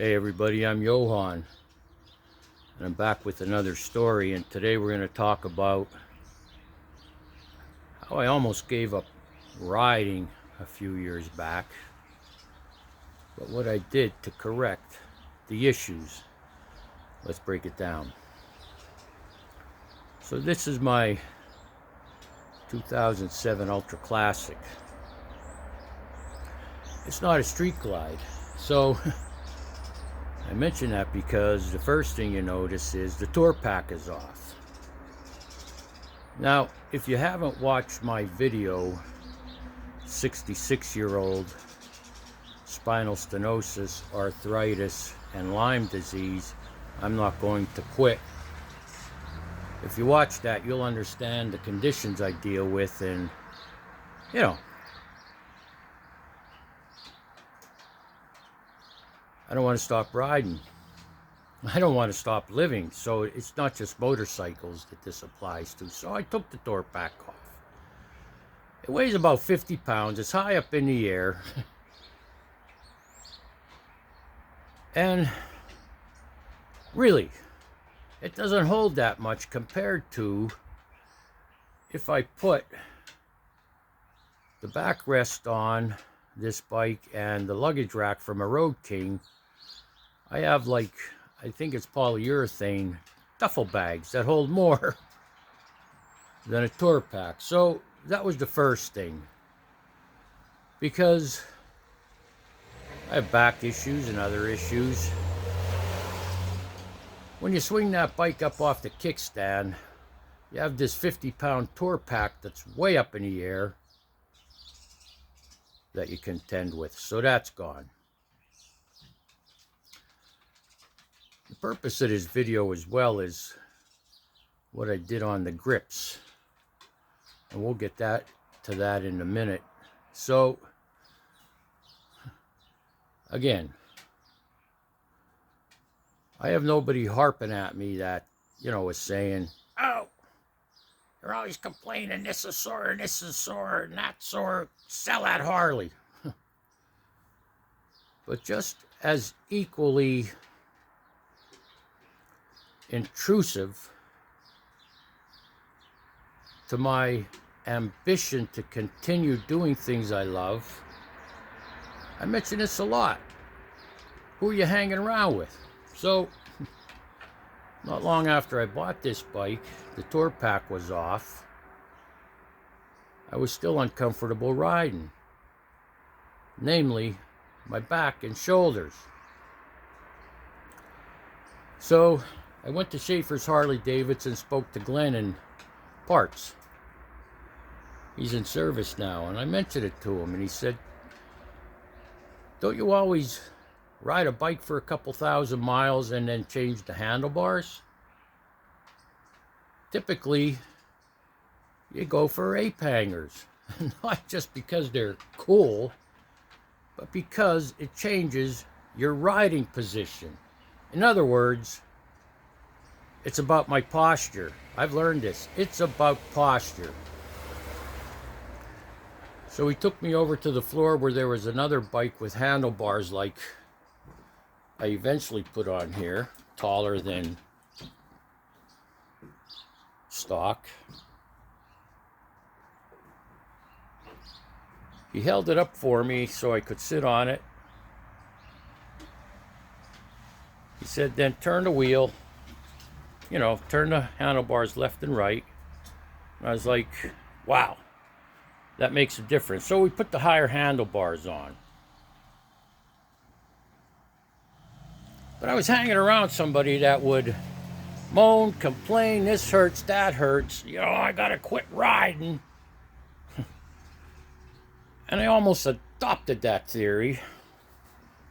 Hey everybody, I'm Johan, and I'm back with another story, and today we're going to talk about how I almost gave up riding a few years back, but what I did to correct the issues. Let's break it down. So this is my 2007 Ultra Classic. It's not a street glide, so I mention that because the first thing you notice is the tour pack is off. Now, if you haven't watched my video, 66-year-old Spinal Stenosis, Arthritis, and Lyme Disease, I'm not going to quit. If you watch that, you'll understand the conditions I deal with, and, you know, I don't want to stop riding. I don't want to stop living. So it's not just motorcycles that this applies to. So I took the tour pack off. It weighs about 50 pounds. It's high up in the air. And really, it doesn't hold that much compared to if I put the backrest on this bike and the luggage rack from a Road King. I have, like, I think it's polyurethane duffel bags that hold more than a tour pack. So that was the first thing, because I have back issues and other issues. When you swing that bike up off the kickstand, you have this 50-pound tour pack that's way up in the air that you contend with. So that's gone. The purpose of this video as well is what I did on the grips, and we'll get to that in a minute. So again, I have nobody harping at me that, you know, is saying, oh, you're always complaining, this is sore, and this is sore, and that's sore, sell that Harley. But just as equally intrusive to my ambition to continue doing things I love, I mention this a lot. Who are you hanging around with? So, not long after I bought this bike, the tour pack was off. I was still uncomfortable riding, namely my back and shoulders. So I went to Schaefer's Harley Davidson, spoke to Glenn in parts. He's in service now, and I mentioned it to him, and he said, don't you always ride a bike for a couple thousand miles and then change the handlebars? Typically, you go for ape hangers, not just because they're cool, but because it changes your riding position. In other words, it's about my posture. I've learned this. It's about posture. So he took me over to the floor where there was another bike with handlebars like I eventually put on here, taller than stock. He held it up for me so I could sit on it. He said, then turn the wheel, you know, turn the handlebars left and right. And I was like, wow, that makes a difference. So we put the higher handlebars on. But I was hanging around somebody that would moan, complain, this hurts, that hurts, you know, I gotta quit riding. And I almost adopted that theory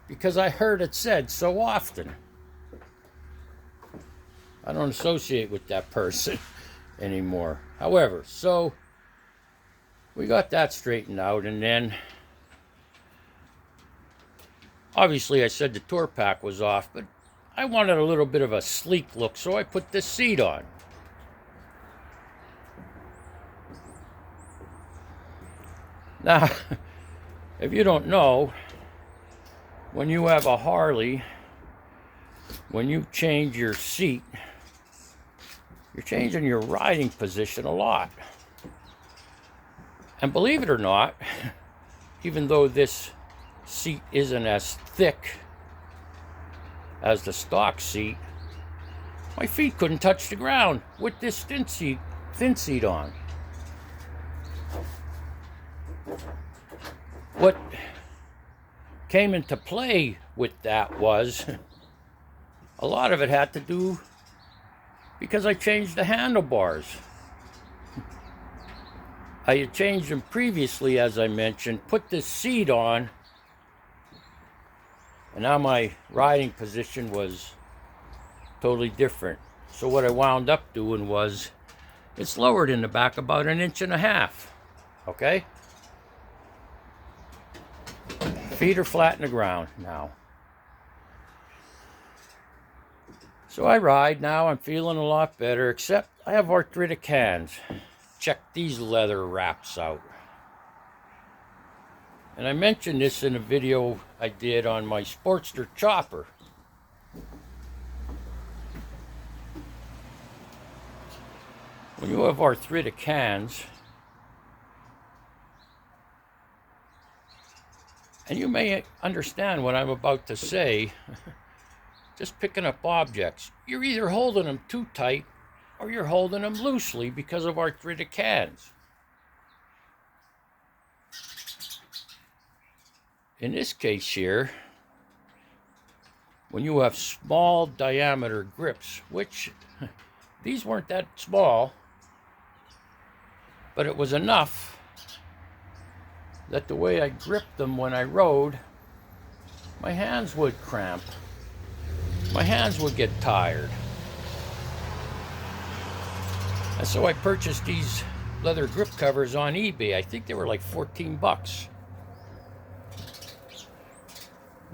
because I heard it said so often. I don't associate with that person anymore. However, so we got that straightened out, and then obviously I said the tour pack was off, but I wanted a little bit of a sleek look, so I put this seat on. Now, if you don't know, when you have a Harley when you change your seat, you're changing your riding position a lot. And believe it or not, even though this seat isn't as thick as the stock seat, my feet couldn't touch the ground with this thin seat on. What came into play with that was, a lot of it had to do because I changed the handlebars. I had changed them previously, as I mentioned, put this seat on, and now my riding position was totally different. So what I wound up doing was, it's lowered in the back about 1.5 inches, okay? Feet are flat in the ground now. So I ride now, I'm feeling a lot better, except I have arthritic hands. Check these leather wraps out. And I mentioned this in a video I did on my Sportster chopper. When you have arthritic hands, and you may understand what I'm about to say, just picking up objects, you're either holding them too tight or you're holding them loosely because of arthritic hands. In this case here, when you have small diameter grips, which these weren't that small, but it was enough that the way I gripped them when I rode, my hands would cramp. My hands would get tired. And so I purchased these leather grip covers on eBay. I think they were like 14 bucks.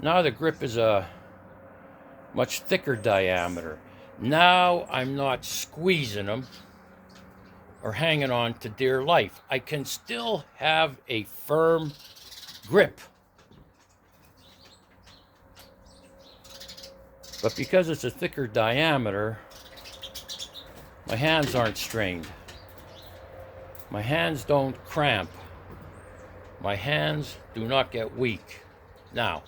Now the grip is a much thicker diameter. Now I'm not squeezing them or hanging on to dear life. I can still have a firm grip. But because it's a thicker diameter, my hands aren't strained. My hands don't cramp. My hands do not get weak. Now,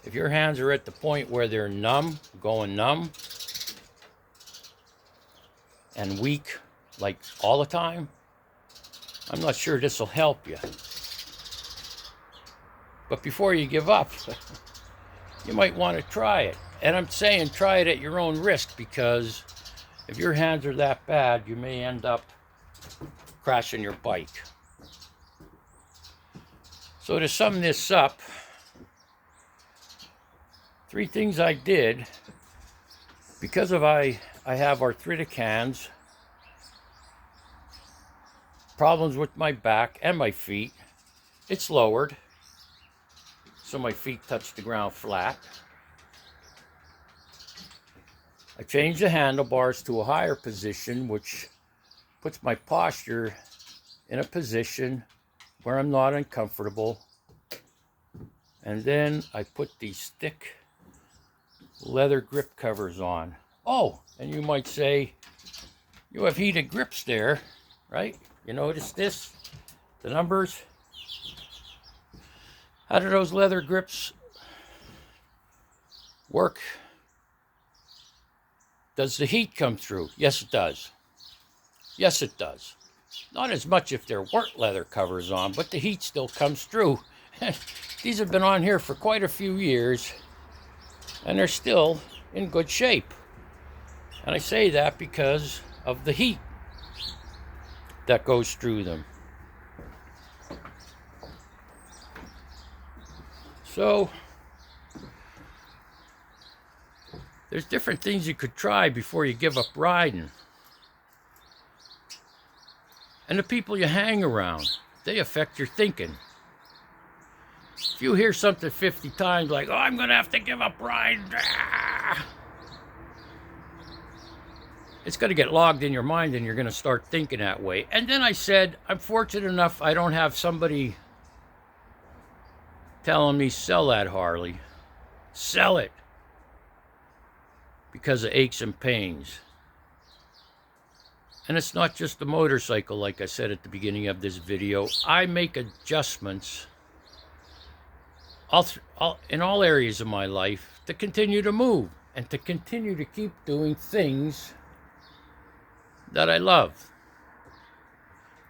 if your hands are at the point where they're numb, going numb, and weak, like all the time, I'm not sure this will help you. But before you give up, you might want to try it. And I'm saying try it at your own risk, because if your hands are that bad, you may end up crashing your bike. So to sum this up, 3 things I did because of I have arthritic hands, problems with my back and my feet. It's lowered, so my feet touch the ground flat. I changed the handlebars to a higher position, which puts my posture in a position where I'm not uncomfortable. And then I put these thick leather grip covers on. Oh, and you might say, you have heated grips there, right? You notice this? The numbers? How do those leather grips work? Does the heat come through? Yes, it does. Yes, it does. Not as much if there weren't leather covers on, but the heat still comes through. These have been on here for quite a few years, and they're still in good shape. And I say that because of the heat that goes through them. So, there's different things you could try before you give up riding. And the people you hang around, they affect your thinking. If you hear something 50 times like, oh, I'm going to have to give up riding, it's going to get logged in your mind, and you're going to start thinking that way. And then I said, I'm fortunate enough I don't have somebody telling me, sell that Harley. Sell it. because of aches and pains. And it's not just the motorcycle, like I said at the beginning of this video. I make adjustments in all areas of my life to continue to move and to continue to keep doing things that I love.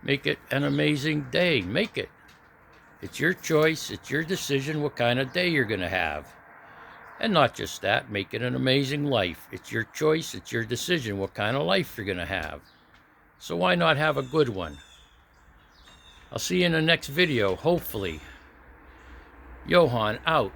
Make it an amazing day. Make it. It's your choice. It's your decision what kind of day you're going to have. And not just that, make it an amazing life. It's your choice. It's your decision what kind of life you're going to have. So why not have a good one? I'll see you in the next video, hopefully. Johan out.